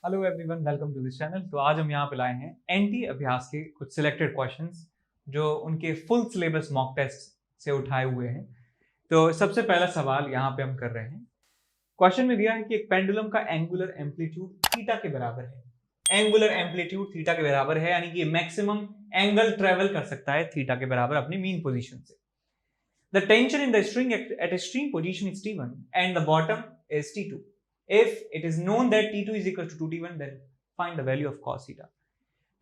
Hello everyone, welcome to this channel. तो आज हम यहाँ पे लाए हैं एनटी अभ्यास के कुछ सिलेक्टेड क्वेश्चंस जो उनके फुल सिलेबस मॉक टेस्ट से उठाए हुए हैं। तो सबसे पहला सवाल यहाँ पे हम कर रहे हैं। क्वेश्चन में दिया है कि एक पेंडुलम का एंगुलर एम्पलीट्यूड थीटा के बराबर है। एंगुलर एम्पलीट्यूड थीटा के बराबर है, यानी कि मैक्सिमम एंगल ट्रेवल कर सकता है थीटा के बराबर अपनी मीन पोजीशन से। The tension in the string at extreme position is T1 and the bottom is T2. If it is known that T2 is equal to 2T1, then find the value of cos theta.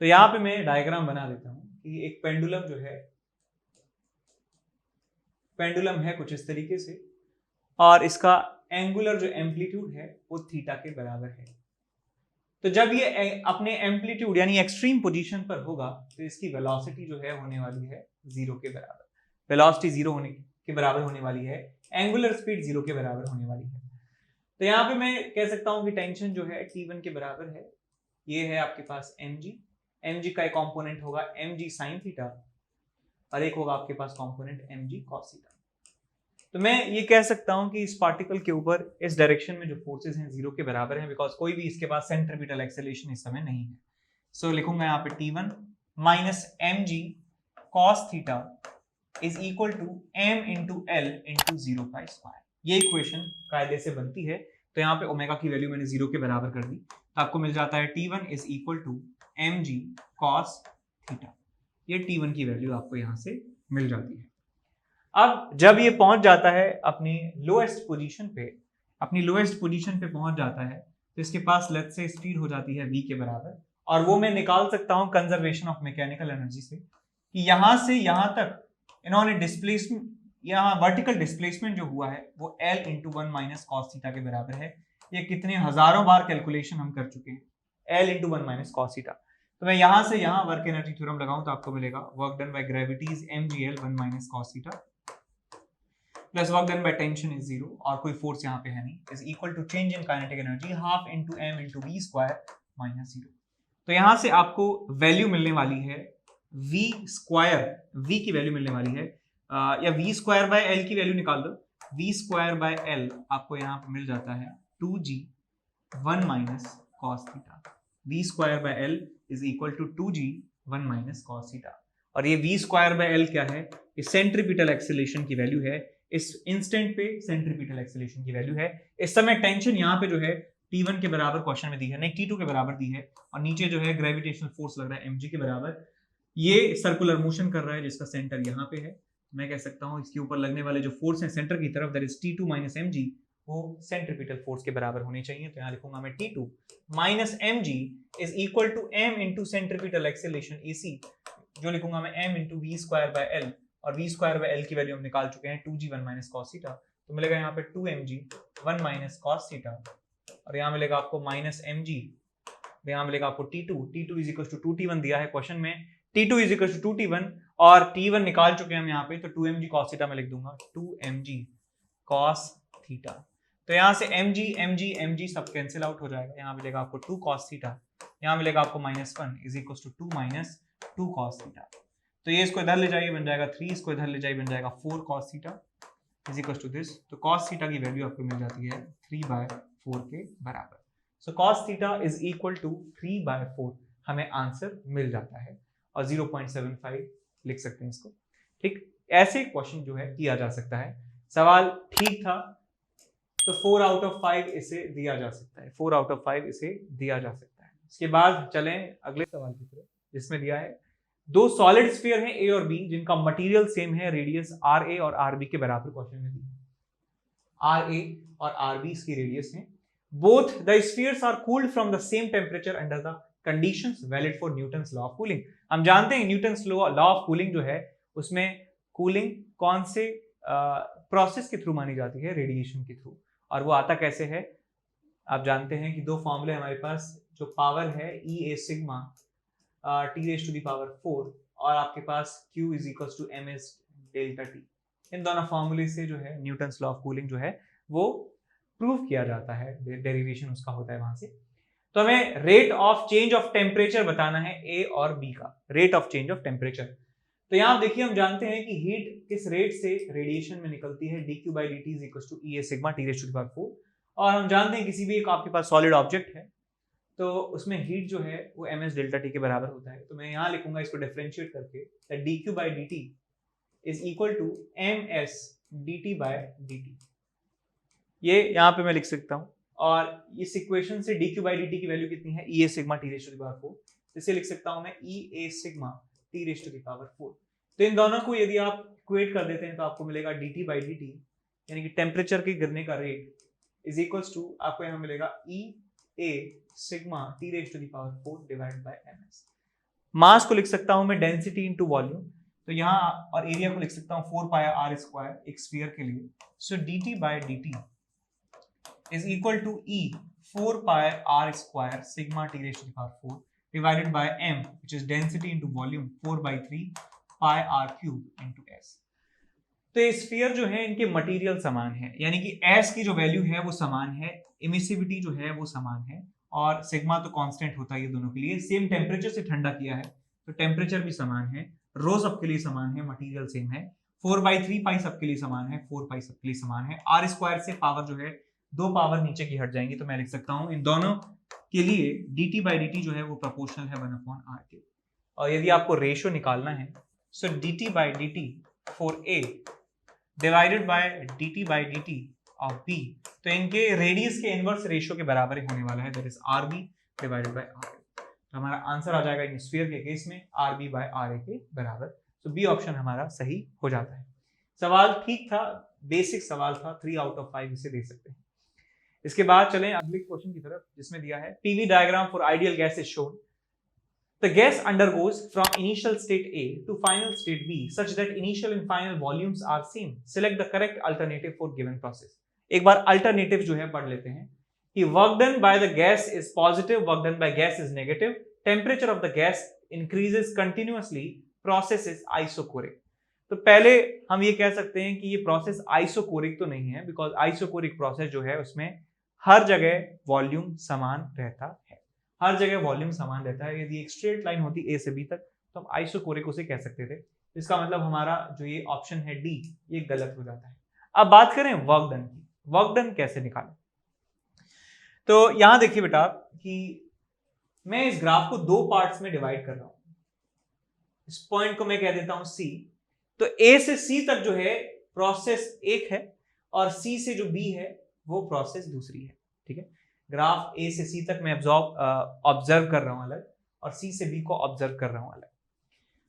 तो यहां पे मैं diagram बना देता हूं कि एक pendulum जो है, पेंडुलम है कुछ इस तरीके से और इसका एंगुलर जो एम्पलीट्यूड है वो थीटा के बराबर है। तो जब ये अपने एम्पलीट्यूड यानी एक्सट्रीम पोजीशन पर होगा तो इसकी वेलोसिटी जो है होने वाली है जीरो के बराबर। वेलोसिटी जीरो होने के बराबर होने वाली है, एंगुलर स्पीड जीरो के बराबर होने वाली है। तो यहाँ पे मैं कह सकता हूँ कि टेंशन जो है T1 के बराबर है। ये है आपके पास mg का एक कंपोनेंट होगा mg sin थीटा और एक होगा आपके पास कंपोनेंट mg cos थीटा। तो मैं ये कह सकता हूँ कि इस पार्टिकल के ऊपर इस डायरेक्शन में जो फोर्सेस हैं जीरो के बराबर हैं, बिकॉज कोई भी इसके पास सेंट्रीपिटल एक्सेलरेशन इस समय नहीं है। सो लिखूंगा यहाँ पे T1 minus mg cos theta is equal to m into l into 0 का स्क्वायर। ये इक्वेशन कायदे से बनती है। तो यहाँ पे ओमेगा की वैल्यू मैंने जीरो के बराबर कर दी, तो आपको मिल जाता है T1 is equal to mg cos theta. ये T1 की वैल्यू आपको यहाँ से मिल जाती है। अब जब ये पहुंच जाता है अपनी लोएस्ट पोजीशन पे, पहुंच जाता है तो इसके पास लेट्स से स्पीड हो जाती है v के बराबर, और वो मैं निकाल सकता हूं कंजर्वेशन ऑफ मैकेनिकल एनर्जी से कि यहां से यहां तक इन्होंने डिस्प्लेसमेंट, यहाँ वर्टिकल डिस्प्लेसमेंट जो हुआ है वो L into 1 minus cos theta के बराबर है। ये कितने हजारों बार कैलकुलेशन हम कर चुके हैं, L into 1 minus cos theta. तो मैं यहां से यहां वर्क एनर्जी थ्योरम लगाऊं तो आपको मिलेगा work done by gravity is mgl 1 minus cos theta plus work done by tension is zero, और कोई फोर्स यहाँ पे है नहीं, is equal to change in kinetic energy half into m into v square minus zero. तो यहां से आपको वैल्यू मिलने वाली है v स्क्वायर, v की वैल्यू मिलने वाली है या v स्क्वायर बाय l की वैल्यू निकाल दो। v स्क्वायर बाय l आपको यहाँ पे मिल जाता है 2g 1 minus cos theta. v square by l is equal to 2g 1 minus cos theta. और ये v स्क्वायर बाय l क्या है? ये सेंट्रीपिटल एक्सेलरेशन की वैल्यू है, इस इंस्टेंट पे सेंट्रीपिटल एक्सेलरेशन की वैल्यू है। इस समय टेंशन यहाँ पे जो है T1 के बराबर क्वेश्चन में दी है, नहीं T2 के बराबर दी है, और नीचे जो है ग्रेविटेशनल फोर्स लग रहा है mg के बराबर। ये सर्कुलर मोशन कर रहा है जिसका सेंटर यहाँ पे है। मैं कह सकता हूँ इसके ऊपर लगने वाले जो फोर्स है सेंटर की तरफ, that is T2 minus mg, वो सेंट्रीपिटल फोर्स के बराबर होने चाहिए। तो यहाँ लिखूंगा मैं T2 minus mg is equal to m into centripetal acceleration AC, जो लिखूंगा मैं m into v square by l, और v स्क्वायर बाय l की वैल्यू हम निकाल चुके हैं 2g 1 माइनस कॉस थीटा। तो मिलेगा यहाँ पे 2mg 1 माइनस कॉस थीटा, और यहाँ मिलेगा आपको माइनस mg, यहाँ मिलेगा आपको T2 is equal to 2T1 दिया है क्वेश्चन में, T2 is equal to 2T1, और T1 निकाल चुके हैं हम यहाँ पे, तो 2mg cos थीटा में लिख दूंगा 2mg cos थीटा। तो यहाँ से mg सब कैंसिल आउट हो जाएगा, यहाँ मिलेगा आपको 2 cos थीटा, यहाँ मिलेगा आपको -1 is equal to 2 minus 2 cos theta. तो ये इसको इधर ले जाइए बन जाएगा 3, इसको इधर ले जाइए बन जाएगा 4 cos theta is equal to this. तो cos थीटा की वैल्यू आपको मिल जाती है 3/4 के बराबर। So cos theta is equal to 3/4 हमें आंसर मिल जाता है, और 0.75 लिख सकते हैं इसको। ठीक, ऐसे क्वेश्चन जो है किया जा सकता है। सवाल ठीक था तो 4 आउट ऑफ 5 इसे दिया जा सकता है, 4 आउट ऑफ 5 इसे दिया जा सकता है। इसके बाद चलें अगले सवाल की तरफ, जिसमें दिया है दो सॉलिड स्फीयर हैं A और B जिनका मटेरियल सेम है, रेडियस RA और RB के बराबर क्वेश्चन में दी है। RA और RB इसकी रेडियस है। Both the spheres are cooled from the same temperature under the conditions valid for Newton's law of cooling. हम जानते हैं न्यूटन्स लॉ ऑफ कूलिंग जो है उसमें कूलिंग कौन से प्रोसेस के थ्रू मानी जाती है? रेडिएशन के थ्रू। और वो आता कैसे है? आप जानते हैं कि दो फॉर्मूले हमारे पास, जो पावर है E A sigma T raised to the power 4, और आपके पास Q is equals to ms delta T। इन दोनों फॉर्मूले से जो है न्यूटन्स लॉ ऑफ कूलिंग जो है वो प्रूव किया जाता है, डेरिवेशन उसका होता है वहां से। तो हमें rate of change of temperature बताना है A और B का, rate of change of temperature. तो यहाँ देखिए हम जानते हैं कि हीट किस रेट से रेडिएशन में निकलती है, dQ/dt is equals to E A sigma T raised to the power 4, और हम जानते हैं किसी भी एक आपके पास सॉलिड ऑब्जेक्ट है तो उसमें हीट जो है वो ms डेल्टा टी के बराबर होता है। तो मैं यहाँ लिखूंगा इसको डिफरेंशिएट करके, that dq by dt is equal to ms dt by dt। ये यहाँ पे मैं लिख सकता हूँ, और इस इक्वेशन से dq by dt की वैल्यू कितनी है, e a sigma t raise to the power 4। इसे लिख सकता हूँ मैं e a sigma t raise to the power 4। तो इन दोनों को यदि आप इक्वेट कर देते हैं तो आपको मिलेगा dt by dt, यानी कि टेम्परेचर के गिरने का रेट इज इक्वल्स टू, आपको यहाँ मिलेगा e a sigma t raise to the power 4 divided by ms। Mass को लिख सकता हूँ मैं डेंसिटी इनटू वॉल्यूम, तो यहाँ और एरिया को लिख सकता हूँ 4 पाई r स्क्वायर एक स्फीयर के लिए। सो dt by dt is equal to E 4 pi r square sigma t raised to the power 4 divided by m, which is density into volume 4 by 3 pi r cube into s। तो ये sphere जो है इनके material समान है, यानी कि s की जो वैल्यू है वो समान है, इमिसिविटी जो है वो समान है, और सिग्मा तो कांस्टेंट होता है ये दोनों के लिए। सेम टेम्परेचर से ठंडा किया है तो टेम्परेचर भी समान है, रो सबके लिए समान है, मटेरियल सेम है, 4 by 3 पाई सबके लिए समान है, 4 पाई सबके लिए समान है। r स्क्वायर से पावर जो है दो पावर नीचे की हट जाएंगी, तो मैं लिख सकता हूं इन दोनों के लिए dt by dt जो है वो प्रोपोर्शनल है 1/r के। और यदि आपको रेशियो निकालना है, सो dt by dt for a divided by dt by dt of b, तो इनके रेडियस के इनवर्स रेशियो के बराबर ही होने वाला है, that is rb divided by ra। तो हमारा आंसर आ जाएगा इन स्फीयर के केस में rb by ra के बराबर। तो बी ऑप्शन हमारा सही हो जाता है। सवाल ठीक था, बेसिक सवाल था, 3 आउट ऑफ 5 इसे दे सकते हैं। इसके बाद चलें अगले क्वेश्चन की तरफ, जिसमें दिया है PV diagram for ideal gas is shown. The gas undergoes from initial state A to final state B such that initial and final volumes are same. Select the correct alternative for given process. एक बार alternative जो है पढ़ लेते हैं कि work done by the gas is positive, work done by gas is negative, temperature of the gas increases continuously, process is isochoric। तो पहले हम ये कह सकते हैं कि ये प्रोसेस आइसोकोरिक तो नहीं है, बिकॉज आइसोकोरिक प्रोसेस जो है उसमें हर जगह वॉल्यूम समान रहता है, हर जगह वॉल्यूम समान रहता है। यदि एक स्ट्रेट लाइन होती ए से बी तक तो हम आइसोकोरिक उसे कह सकते थे। इसका मतलब हमारा जो ये ऑप्शन है डी, ये गलत हो जाता है। अब बात करें वर्क डन की, वर्क डन कैसे निकालें। तो यहां देखिए बेटा कि मैं इस ग्राफ को दो पार्ट्स में डिवाइड कर रहा हूं। इस पॉइंट को मैं कह देता हूं सी। तो ए से सी तक जो है प्रोसेस एक है, और सी से जो बी है वो प्रोसेस दूसरी है। ठीक है, ग्राफ ए से सी तक मैं ऑब्जर्व कर रहा हूं अलग, और सी से बी को ऑब्जर्व कर रहा हूं अलग।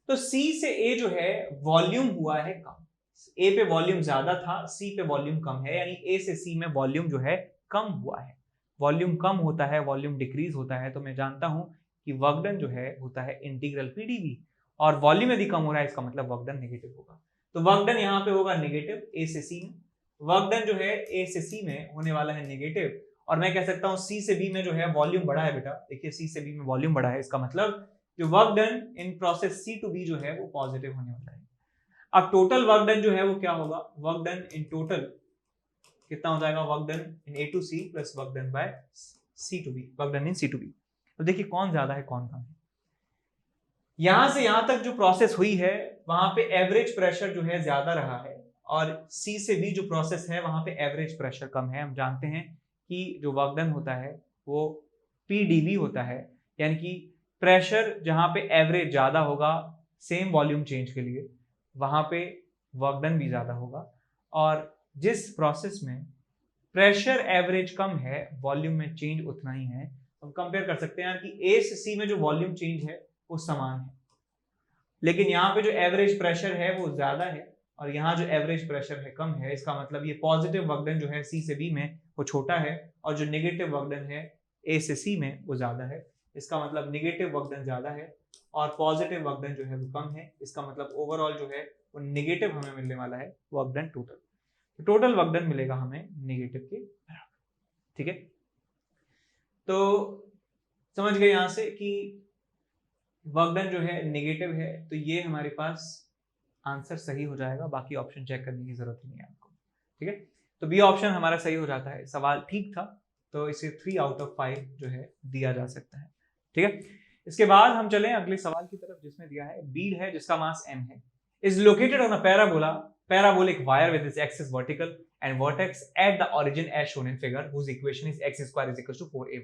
तो सी से ए जो है वॉल्यूम हुआ है कम, ए पे वॉल्यूम ज्यादा था, सी पे वॉल्यूम कम है, यानी ए से सी में वॉल्यूम जो है कम हुआ है। वॉल्यूम कम होता है, वॉल्यूम डिक्रीज होता है, तो मैं जानता हूं कि वर्क डन जो है होता है इंटीग्रल पीडीवी, और वॉल्यूम यदि कम हो रहा है इसका मतलब वर्क डन नेगेटिव होगा। तो वर्क डन यहाँ पे होगा नेगेटिव ए से सी में, वर्क डन जो है ए से सी में होने वाला है नेगेटिव, और मैं कह सकता हूं सी से बी में जो है वॉल्यूम बढ़ा है। बेटा देखिए सी से बी में वॉल्यूम बढ़ा है, इसका मतलब जो work done in process C to B जो है वो पॉजिटिव होने वाला है। अब टोटल वर्क डन जो है वो क्या होगा, वर्क डन इन टोटल कितना हो जाएगा, work done in A to C plus work done by C to B, work done in C to B. तो देखिए कौन ज्यादा है कौन कम है। यहां से यहां तक जो प्रोसेस हुई है वहां पे एवरेज प्रेशर जो है ज्यादा रहा है, और सी से बी जो प्रोसेस है वहां पे एवरेज प्रेशर कम है। हम जानते हैं कि जो वर्क डन होता है वो पीडीवी होता है, यानी कि प्रेशर जहां पे एवरेज ज्यादा होगा सेम वॉल्यूम चेंज के लिए, वहां पे वर्क डन भी ज्यादा होगा। और जिस प्रोसेस में प्रेशर एवरेज कम है वॉल्यूम में चेंज उतना ही है। हम कंपेयर कर सकते हैं कि ए से सी में जो वॉल्यूम चेंज है वो समान है, लेकिन यहाँ पे जो एवरेज प्रेशर है वो ज्यादा है, और यहाँ जो एवरेज प्रेशर है कम है। इसका मतलब ये पॉजिटिव वर्क डन जो है सी से बी में वो छोटा है, और जो नेगेटिव वर्क डन है ए से सी में वो ज्यादा है। इसका मतलब नेगेटिव वर्क डन ज्यादा है और पॉजिटिव वर्क डन जो है वो कम है। इसका मतलब ओवरऑल जो है वो नेगेटिव हमें मिलने वाला है वर्क डन टोटल। तो टोटल वर्क डन मिलेगा हमें नेगेटिव के बराबर। ठीक है, तो समझ गए यहां से कि वर्क डन जो है नेगेटिव है, तो ये हमारे पास आंसर सही हो जाएगा, बाकी ऑप्शन चेक करने की जरूरत नहीं है आपको। ठीक है, तो बी ऑप्शन हमारा सही हो जाता है। सवाल ठीक था तो इसे 3 आउट ऑफ 5 जो है दिया जा सकता है। ठीक है, इसके बाद हम चलें अगले सवाल की तरफ, जिसमें दिया है बीड है जिसका मास m है, is located on a parabolic wire with its axis vertical and vertex at the origin as shown in figure, whose equation is x square is equal to 4ay।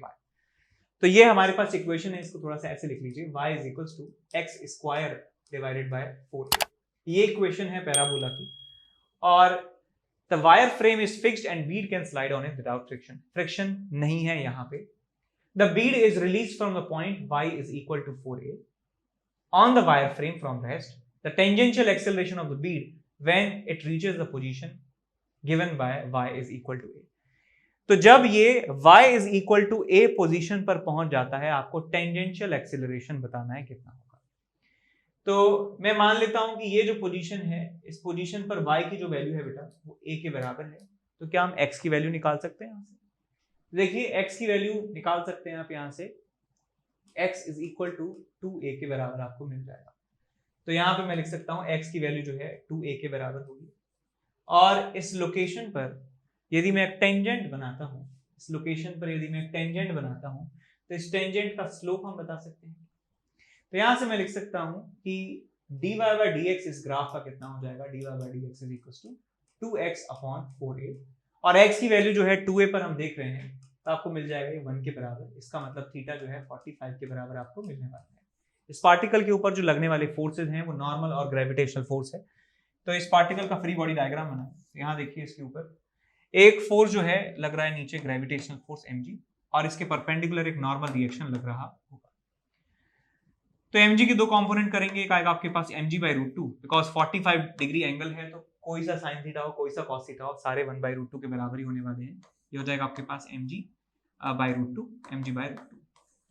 तो ये हमारे पास इक्वेशन है, इसको थोड़ा सा ऐसे लिख लीजिए, y is equals to x square divided by 4a। ये इक्वेशन है पैराबोला की। और the wire frame is fixed and bead can slide on it without friction. Friction नहीं है यहाँ पे। The bead is release from the point y is equal to 4a on the wire frame from rest. The tangential acceleration of the bead when it reaches the position given by y is equal to a. तो जब ये y is equal to a position पर पहुंच जाता है, आपको tangential acceleration बताना है कितना होगा। तो मैं मान लेता हूं कि ये जो पोजीशन है, इस पोजीशन पर y की जो वैल्यू है बेटा वो a के बराबर है। तो क्या हम x की वैल्यू निकाल सकते हैं यहाँ से? देखिए x की वैल्यू निकाल सकते हैं आप यहाँ से, x is equal to 2a के बराबर आपको मिल जाएगा। तो यहाँ पे मैं लिख सकता हूँ x की वैल्यू जो है 2a के बराबर होगी। और इस लोकेशन पर यदि मैं एक टेंजेंट बनाता हूँ, इस लोकेशन पर यदि मैं एक टेंजेंट बनाता हूँ, तो इस टेंजेंट का स्लोप हम बता सकते हैं। तो यहाँ से मैं लिख सकता हूँ कि dy by dx इस ग्राफ का कितना हो जाएगा, dy by dx is equal to 2x upon 4a। और x की वैल्यू जो है 2a पर हम देख रहे हैं, तो आपको मिल जाएगा ये 1 के बराबर। इसका मतलब थीटा जो है 45 के बराबर आपको मिलने वाला है। इस पार्टिकल के ऊपर जो लगने वाले फोर्सेज हैं वो नॉर्मल और ग्रेविटेशनल फोर्स है। तो इस पार्टिकल का फ्री बॉडी डायग्राम बनाएं। यहाँ देखिए, इसके ऊपर एक फोर्स जो है लग रहा है नीचे, ग्रेविटेशनल फोर्स mg, और इसके परपेंडिकुलर एक नॉर्मल रिएक्शन लग रहा होगा। तो mg के दो कंपोनेंट करेंगे, एक आएगा आपके पास mg/√2, बिकॉज 45 डिग्री एंगल है, तो कोई सा साइन थीटा हो कोई सा कॉस थीटा हो, सारे 1/√2 के बराबर ही होने वाले हैं। ये हो जाएगा आपके पास mg/√2, mg/√2।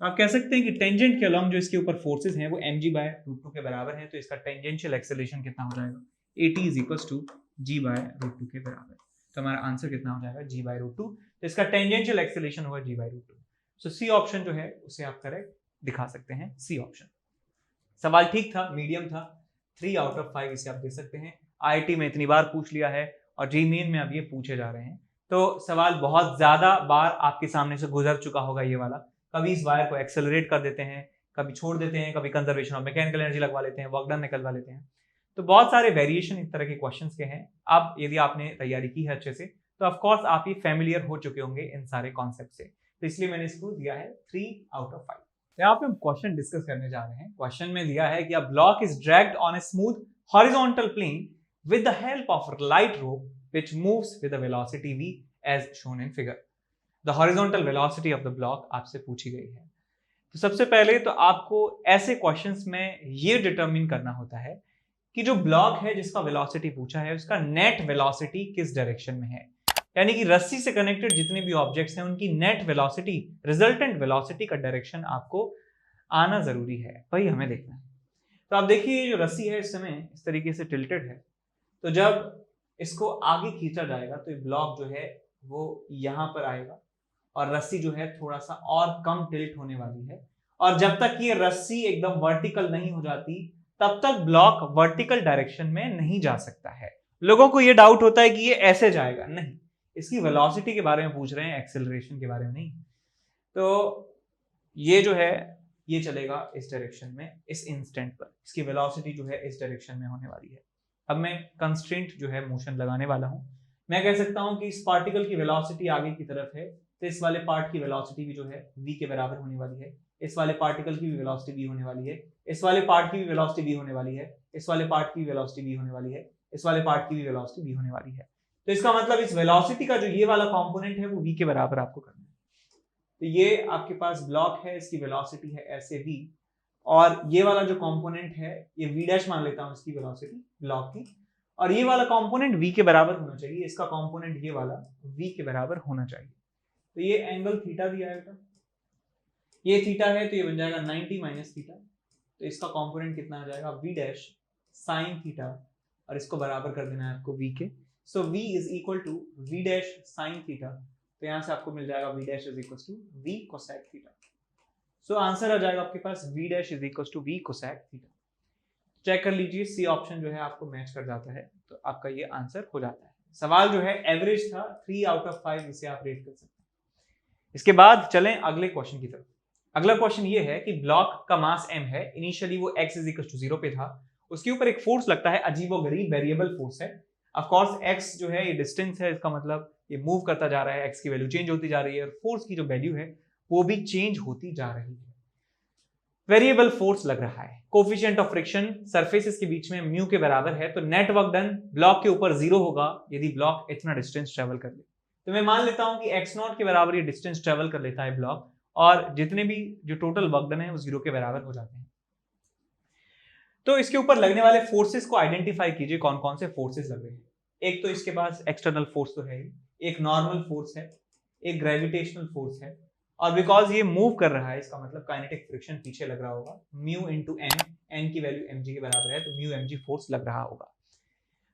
आप कह सकते हैं कि टेंजेंट के अलोंग जो इसके ऊपर फोर्सेस हैं वो mg/√2 के बराबर है। तो इसका टेंजेंशियल एक्सेलरेशन कितना हो जाएगा, at is equals to g/√2 के बराबर। तो हमारा आंसर कितना हो जाएगा, g/√2। तो इसका टेंजेंशियल एक्सेलरेशन होगा g/√2। सो सी ऑप्शन जो है उसे आप करेक्ट दिखा सकते हैं, सी ऑप्शन। सवाल ठीक था, मीडियम था, 3 आउट ऑफ 5 इसे आप दे सकते हैं। IIT में इतनी बार पूछ लिया है और जी मेन में अब ये पूछे जा रहे हैं, तो सवाल बहुत ज्यादा बार आपके सामने से गुजर चुका होगा ये वाला। कभी इस वायर को एक्सेलरेट कर देते हैं, कभी छोड़ देते हैं, कभी कंजर्वेशन ऑफ मैकेनिकल एनर्जी लगवा लेते हैं, वर्क डन निकलवा लेते हैं। तो बहुत सारे वेरिएशन इस तरह के क्वेश्चंस के हैं। अब यदि आपने तैयारी की है अच्छे से, तो ऑफ कोर्स आप ये फैमिलियर हो चुके होंगे इन सारे कॉन्सेप्ट से। तो इसलिए मैंने इसको दिया है 3 आउट ऑफ 5। यहाँ पे हम क्वेश्चन डिस्कस करने जा रहे हैं। क्वेश्चन में दिया है कि a block is dragged on a smooth horizontal plane with the help of light rope which moves with the velocity v as shown in figure. The horizontal velocity of the block आपसे पूछी गई है। तो सबसे पहले तो आपको ऐसे क्वेश्चंस में ये डिटरमिन करना होता है कि जो ब्लॉक है जिसका वेलोसिटी पूछा है उसका नेट वेलोसिटी किस डायरेक्शन में है। यानी कि रस्सी से कनेक्टेड जितने भी ऑब्जेक्ट्स हैं उनकी नेट वेलोसिटी, रिजल्टेंट वेलोसिटी का डायरेक्शन आपको आना जरूरी है, वही हमें देखना है। तो आप देखिए, जो रस्सी है इस समय इस तरीके से टिल्टेड है, तो जब इसको आगे खींचा जाएगा तो ये ब्लॉक जो है वो यहाँ पर आएगा और रस्सी जो है थोड़ा सा और कम टिल्ट होने वाली है। और जब तक ये रस्सी एकदम वर्टिकल नहीं हो जाती तब तक ब्लॉक वर्टिकल डायरेक्शन में नहीं जा सकता है। लोगों को ये डाउट होता है कि ये ऐसे जाएगा, नहीं, इसकी वेलोसिटी के बारे में पूछ रहे हैं, एक्सेलरेशन के बारे में नहीं। तो ये जो है ये चलेगा इस डायरेक्शन में, इस इंस्टेंट पर इसकी वेलोसिटी जो है इस डायरेक्शन में होने वाली है। अब मैं कंस्ट्रेंट जो है मोशन लगाने वाला हूं। मैं कह सकता हूं कि इस पार्टिकल की वेलोसिटी आगे की तरफ है, तो इस वाले पार्ट की वेलोसिटी भी जो है v के बराबर होने वाली है। इस वाले पार्टिकल की भी वेलोसिटी v होने वाली है, इस वाले पार्ट की भी वेलोसिटी v होने वाली है, इस वाले पार्ट की भी वेलोसिटी v होने वाली है, इस वाले पार्ट की भी वेलोसिटी v होने वाली है। तो इसका मतलब इस वेलोसिटी का जो ये वाला कंपोनेंट है वो v के बराबर आपको करना है। तो ये आपके पास ब्लॉक है, इसकी वेलोसिटी है ऐसे v, और ये वाला जो कंपोनेंट है ये v' मान लेता हूं इसकी वेलोसिटी ब्लॉक की, और ये वाला कंपोनेंट v के बराबर होना चाहिए, इसका कंपोनेंट ये वाला v के बराबर होना चाहिए। तो ये एंगल थीटा दिया है, ये थीटा है तो ये बन जाएगा 90 माइनस थीटा। तो इसका कंपोनेंट कितना आ जाएगा, v' साइन थीटा, और इसको बराबर कर देना है आपको v के। So v is equal to v' sine theta. तो यहां से आपको मिल जाएगा v' is equal to v cosec theta. So answer आ जाएगा आपके पास v' is equal to v cosec theta. Check कर लीजिए, सी ऑप्शन जो है आपको मैच कर जाता है, तो आपका ये आंसर हो जाता है। सवाल जो है एवरेज था, 3 आउट ऑफ 5 इसे आप रेट कर सकते हैं। इसके बाद चलें अगले क्वेश्चन की तरफ। अगला क्वेश्चन ये है कि ब्लॉक का मास m है, इनिशियली वो x इज इक्वल टू 0 पे था, उसके ऊपर एक फोर्स लगता है, अजीबोगरीब वेरिएबल फोर्स है। ऑफ कोर्स x जो है ये डिस्टेंस है, इसका मतलब ये मूव करता जा रहा है, x की वैल्यू चेंज होती जा रही है, और फोर्स की जो वैल्यू है वो भी चेंज होती जा रही है। वेरिएबल फोर्स लग रहा है, कोफिशिएंट ऑफ फ्रिक्शन सरफेसेस के बीच में म्यू के बराबर है, तो नेट वर्क डन ब्लॉक के ऊपर 0 होगा यदि ब्लॉक इतना डिस्टेंस ट्रेवल कर ले। तो मैं मान लेता हूं कि x0 के बराबर ये डिस्टेंस ट्रेवल कर लेता है ब्लॉक, और जितने भी जो टोटल वर्क डन है वो 0 के बराबर हो जाते हैं। तो इसके ऊपर लगने वाले फोर्सेस को आइडेंटिफाई कीजिए, कौन कौन से फोर्सेस लग रहे हैं। एक तो इसके पास एक्सटर्नल फोर्स तो है ही, एक नॉर्मल फोर्स है, एक ग्रेविटेशनल फोर्स है, और बिकॉज ये मूव कर रहा है इसका मतलब काइनेटिक फ्रिक्शन पीछे लग रहा होगा, म्यू इंटू एन, एन की वैल्यू mg के बराबर है, तो म्यू mg फोर्स लग रहा होगा।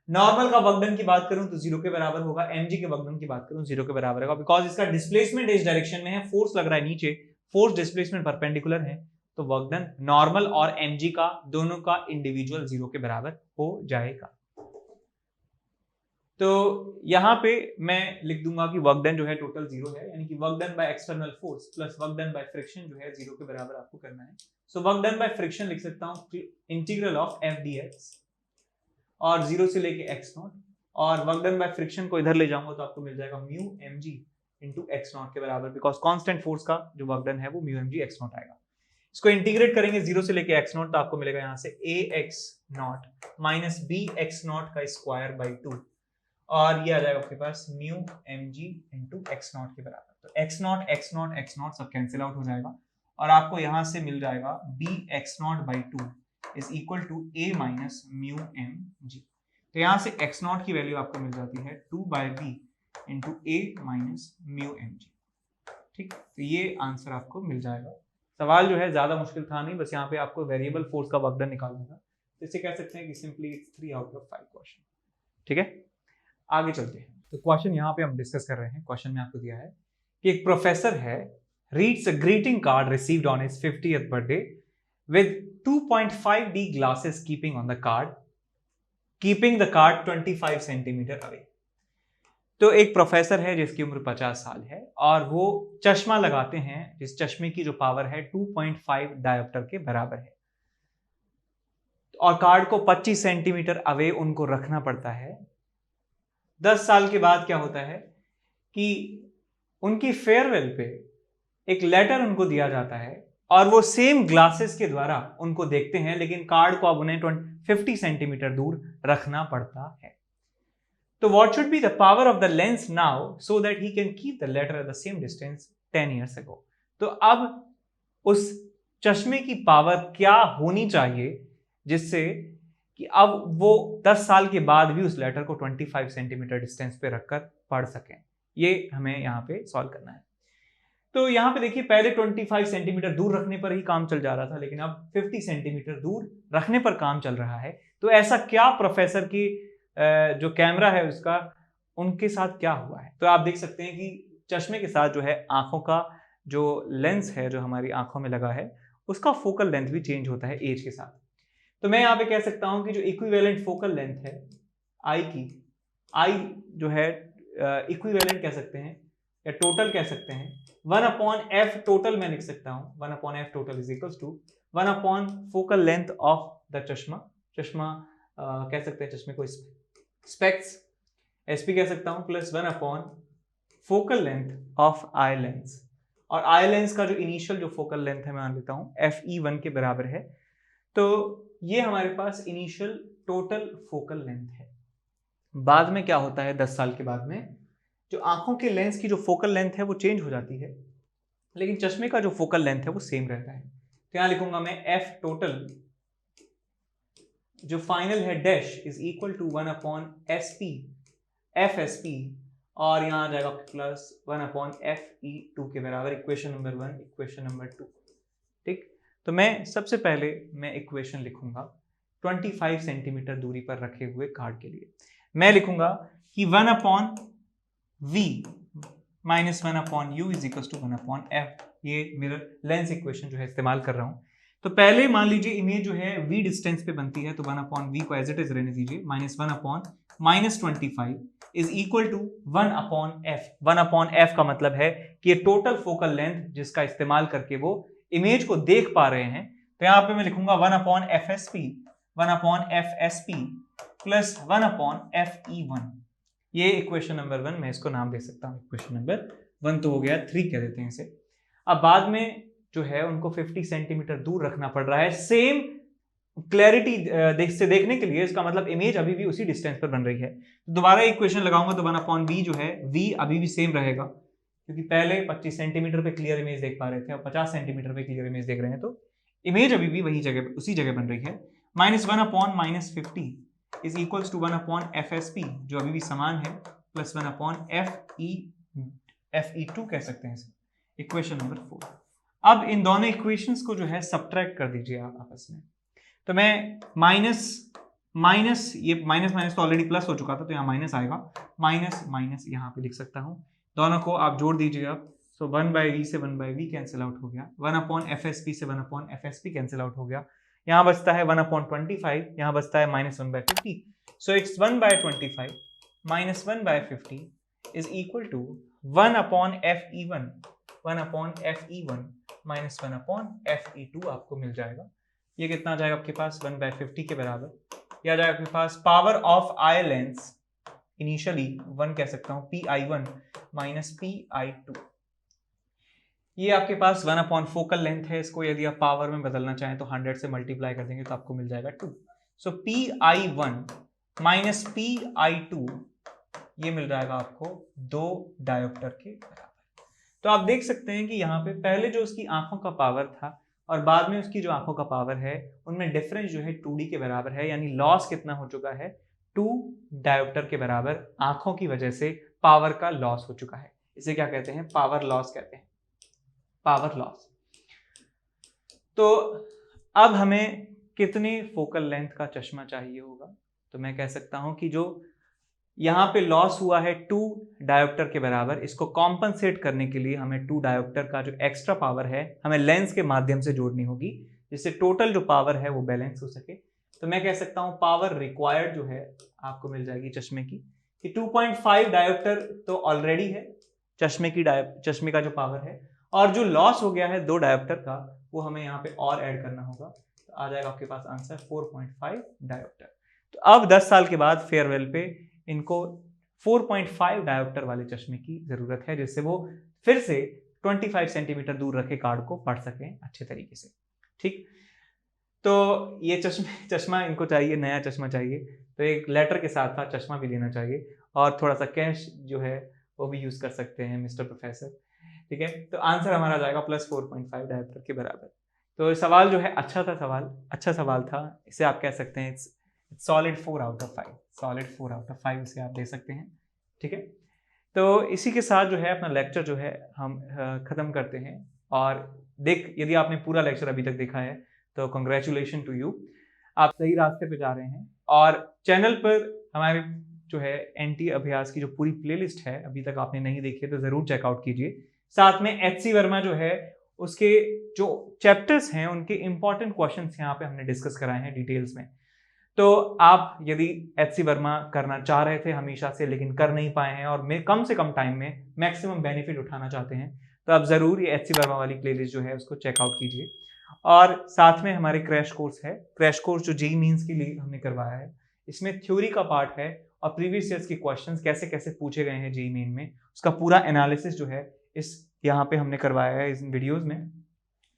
नॉर्मल का वर्क डन की बात करूं तो 0 के बराबर होगा, mg के वर्क डन की बात करूं 0 के बराबर होगा, बिकॉज इसका डिस्प्लेसमेंट इस डायरेक्शन में है, फोर्स लग रहा है नीचे, फोर्स डिस्प्लेसमेंट परपेंडिकुलर है, तो वर्क डन नॉर्मल और mg का दोनों का इंडिविजुअल 0 के बराबर हो जाएगा। तो यहां पे मैं लिख दूंगा कि वर्क डन जो है टोटल 0 है, यानी कि work done by external force plus work done by friction जो है 0 के बराबर आपको करना है। So work done by friction लिख सकता हूं integral of F D x, और 0 से लेके x0, और वर्क डन बाय फ्रिक्शन को इधर ले जाऊंगा तो आपको मिल जाएगा म्यू mg इंटू x0 के बराबर, बिकॉज कांस्टेंट फोर्स का जो वर्क डन है वो म्यू mg x0 आएगा। इसको इंटीग्रेट करेंगे 0 से लेके x0, तो आपको मिलेगा यहाँ से ax0 माइनस bx0 का स्क्वायर बाई 2, और ये आ जाएगा आपके पास म्यू mg इंटू x0 के बराबर। तो x0 x0 x0 सब कैंसिल आउट हो जाएगा, और आपको यहाँ से मिल जाएगा bx0 by 2 is equal to a minus mu mg। तो यहाँ से x0 की वैल्यू आपको मिल जाती है 2 by b into a minus mu mg। ठीक, तो ये आंसर आपको मिल जाएगा। सवाल जो है ज्यादा मुश्किल था नहीं, बस यहाँ पे आपको वेरिएबल फोर्स का वर्क डन निकालना था, तो इसे कह सकते हैं कि simply it's 3 out of 5 question. ठीक है, आगे चलते हैं। तो क्वेश्चन यहाँ पे हम डिस्कस कर रहे हैं। क्वेश्चन में आपको दिया है कि एक प्रोफेसर है, reads a greeting card received on his 50th birthday with 2.5D glasses keeping on the card, keeping the card 25 centimetre away। तो एक प्रोफेसर है जिसकी उम्र 50 साल है, और वो चश्मा लगाते हैं जिस चश्मे की जो पावर है 2.5 डायोप्टर के बराबर है, और कार्ड को 25 सेंटीमीटर अवे उनको रखना पड़ता है। 10 साल के बाद क्या होता है कि उनकी फेयरवेल पे एक लेटर उनको दिया जाता है, और वो सेम ग्लासेस के द्वारा उनको देखते हैं, लेकिन कार्ड को अब उन्हें 50 सेंटीमीटर दूर रखना पड़ता है। तो what should be the power of the lens now so that he can keep the letter at the same distance 10 years ago। तो अब उस चश्मे की पावर क्या होनी चाहिए जिससे कि अब वो 10 साल के बाद भी उस लेटर को 25 सेंटीमीटर डिस्टेंस पे रखकर पढ़ सकें। ये हमें यहाँ पे सॉल्व करना है। तो यहाँ पे देखिए, पहले 25 सेंटीमीटर दूर रखने पर ही काम चल जा रहा था, लेकिन अब 50 सेंटीमीटर दूर रखने पर काम चल रहा है। तो ऐसा क्या प्रोफेसर की जो कैमरा है उसका, उनके साथ क्या हुआ है? तो आप देख सकते हैं कि चश्मे के साथ जो है आंखों का जो लेंस है जो हमारी आंखों में लगा है, उसका फोकल लेंथ भी चेंज होता है एज के साथ। तो मैं यहाँ पे कह सकता हूं कि जो इक्विवेलेंट फोकल लेंथ है आई की, आई जो है इक्विवेलेंट कह सकते हैं या टोटल कह सकते हैं, 1/f टोटल मैं लिख सकता हूं, 1/f total is equals to 1 focal length of the चश्मा। चश्मा कह सकते हैं चश्मे को स्पेक्स, एसपी कह सकता हूं, plus 1 focal length of eye lens, और आई लेंस का जो इनिशियल जो फोकल लेंथ है मैं मान लेता हूं FE1 के बराबर है। तो ये हमारे पास इनिशियल टोटल फोकल लेंथ है। बाद में क्या होता है 10 साल के बाद में, जो आंखों के लेंस की जो फोकल लेंथ है वो चेंज हो जाती है, लेकिन चश्मे का जो फोकल लेंथ है वो सेम रहता है। तो यहां लिखूंगा मैं F टोटल जो फाइनल है dash is equal to 1/SP FSP, और यहां आ जाएगा प्लस 1/FE2 के बराबर, इक्वेशन नंबर 1 इक्वेशन नंबर 2। ठीक, तो मैं सबसे पहले मैं इक्वेशन लिखूंगा 25 सेंटीमीटर दूरी पर रखे हुए कार्ड के लिए। मैं लिखूंगा कि 1/V minus 1/U is equal to 1/F। ये मेरा लेंस इक्वेशन जो है इस्तेमाल कर रहा हूं। तो पहले मान लीजिए इमेज जो है V डिस्टेंस पे बनती है, तो 1/V को एज इट इज रहने दीजिए, minus 1/-25 is equal to 1/F। 1/F का मतलब है कि ये टोटल फोकल लेंथ जिसका इस्तेमाल करके वो इमेज को देख पा रहे हैं। तो यहां पे मैं लिखूंगा 1/FSP 1/FSP प्लस 1/FE1। ये इक्वेशन नंबर 1, मैं इसको नाम दे सकता हूं इक्वेशन नंबर 1 तो हो गया, 3 कह देते हैं इसे। अब बाद में जो है उनको 50 सेंटीमीटर दूर रखना पड़ रहा है सेम क्लैरिटी से देखने के लिए। इसका मतलब इमेज अभी भी उसी डिस्टेंस पर बन रही है। तो दोबारा इक्वेशन लगाऊंगा तो 1/v जो है v अभी भी सेम रहेगा, क्योंकि पहले 25 सेंटीमीटर पे क्लियर इमेज देख पा रहे थे, अब 50 सेंटीमीटर पे क्लियर इमेज देख रहे हैं, तो इमेज अभी भी वही जगह उसी जगह बन रही है। -1/-50 इज इक्वल्स टू 1/fsp जो अभी भी समान है, प्लस 1/fe2 कह सकते हैं इसे, इक्वेशन नंबर 4। अब इन दोनों इक्वेशंस को जो है सब्ट्रैक्ट कर दीजिए आप आपस में। तो मैं माइनस ये माइनस तो ऑलरेडी प्लस हो चुका था, तो यहाँ माइनस आएगा, माइनस यहाँ पे लिख सकता हूँ। दोनों को आप जोड़ दीजिए आप। सो 1/v से 1/v कैंसिल आउट हो गया, 1/fsp से 1/fsp कैंसिल आउट हो गया। यहाँ बचता है 1/25, यहाँ बचता है -1/50। So it's 1/25 - 1/50 is equal to 1/fe1 minus 1/fe2 आपको मिल जाएगा। ये कितना आ जाएगा आपके पास 1/50 के बराबर। ये आ जाएगा आपके पास power of eye lens, initially 1 कह सकता हूँ, pi1 माइनस pi2। ये आपके पास 1 फोकल लेंथ है। इसको यदि आप पावर में बदलना चाहें तो 100 से मल्टीप्लाई कर देंगे तो आपको मिल जाएगा 2। सो pi1 माइनस pi2 ये मिल जाएगा आपको 2 डायोप्टर के बराबर। तो आप देख सकते हैं कि यहाँ पे पहले जो उसकी आंखों का पावर था और बाद में उसकी जो आंखों का पावर है उनमें डिफरेंस जो है 2d के बराबर है, यानी लॉस कितना हो चुका है 2 डायोप्टर के बराबर आंखों की वजह से पावर का लॉस हो चुका है। इसे क्या कहते हैं, पावर लॉस कहते हैं, पावर लॉस। तो अब हमें कितने फोकल लेंथ का चश्मा चाहिए होगा, तो मैं कह सकता हूं कि जो यहाँ पे लॉस हुआ है 2 डायोप्टर के बराबर, इसको कॉम्पनसेट करने के लिए हमें 2 डायोप्टर का जो एक्स्ट्रा पावर है हमें लेंस के माध्यम से जोड़नी होगी, जिससे टोटल जो पावर है वो बैलेंस हो सके। तो मैं कह सकता हूँ पावर रिक्वायर्ड जो है आपको मिल जाएगी चश्मे की, कि 2.5 डायोप्टर तो ऑलरेडी है चश्मे का जो पावर है, और जो लॉस हो गया है 2 डायोप्टर का वो हमें यहाँ पे और ऐड करना होगा। तो आ जाएगा आपके पास आंसर 4.5 डायोप्टर। तो अब 10 साल के बाद फेयरवेल पे इनको 4.5 डायोप्टर वाले चश्मे की जरूरत है, जिससे वो फिर से 25 सेंटीमीटर दूर रखे कार्ड को पढ़ सकें अच्छे तरीके से। ठीक, तो ये चश्मा इनको चाहिए, नया चश्मा चाहिए, तो एक लेटर के साथ साथ चश्मा भी लेना चाहिए और थोड़ा सा कैश जो है वो भी यूज कर सकते हैं मिस्टर प्रोफेसर। ठीक है, तो आंसर हमारा जाएगा प्लस 4.5 डायोप्टर के बराबर। तो सवाल जो है अच्छा सवाल था। इसे आप कह सकते हैं solid 4 out of 5, solid 4 out of 5 इसे आप दे सकते हैं। ठीक है, तो इसी के साथ जो है अपना लेक्चर जो है हम ख़त्म करते हैं। और यदि आपने पूरा लेक्चर अभी तक देखा है तो कंग्रेचुलेशन टू यू, आप सही रास्ते पे जा रहे हैं। और चैनल पर हमारे जो है एनटी अभ्यास की जो पूरी प्लेलिस्ट है अभी तक आपने नहीं देखी है तो ज़रूर चेकआउट कीजिए। साथ में एचसी वर्मा जो है उसके जो चैप्टर्स हैं उनके इंपॉर्टेंट क्वेश्चंस यहाँ पे हमने डिस्कस कराए हैं डिटेल्स में। तो आप यदि एचसी वर्मा करना चाह रहे थे हमेशा से लेकिन कर नहीं पाए हैं और कम से कम टाइम में मैक्सिमम बेनिफिट उठाना चाहते हैं, तो आप ज़रूर ये एचसी वर्मा वाली प्लेलिस्ट जो है उसको चेकआउट कीजिए। और साथ में हमारे क्रैश कोर्स है, क्रैश कोर्स जो जेईई मेंस के लिए हमने करवाया है, इसमें थ्योरी का पार्ट है और प्रीवियस ईयर्स के क्वेश्चंस कैसे कैसे पूछे गए हैं जेईई मेन में, उसका पूरा एनालिसिस जो है इस यहाँ पे हमने करवाया है इस वीडियोस में।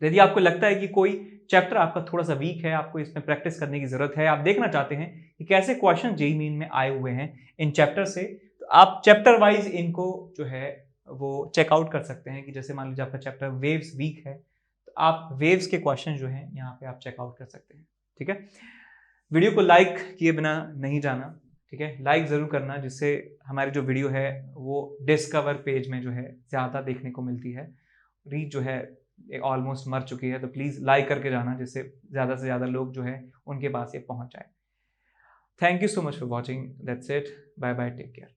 यदि आपको लगता है कि कोई चैप्टर आपका थोड़ा सा वीक है, आपको इसमें प्रैक्टिस करने की जरूरत है, आप देखना चाहते हैं कि कैसे क्वेश्चन जेईई मेन में आए हुए हैं इन चैप्टर से, तो आप चैप्टर वाइज इनको जो है वो चेकआउट कर सकते हैं। कि जैसे मान लीजिए आपका चैप्टर वेव्स वीक है तो आप वेव्स के क्वेश्चन जो है यहाँ पे आप चेकआउट कर सकते हैं। ठीक है, वीडियो को लाइक किए बिना नहीं जाना। ठीक है, लाइक ज़रूर करना जिससे हमारी जो वीडियो है वो डिस्कवर पेज में जो है ज़्यादा देखने को मिलती है। रीच जो है ऑलमोस्ट मर चुकी है, तो प्लीज़ लाइक करके जाना जिससे ज़्यादा से ज़्यादा लोग जो है उनके पास ये पहुंच जाए। Thank you so much for watching, that's it, bye bye, take care.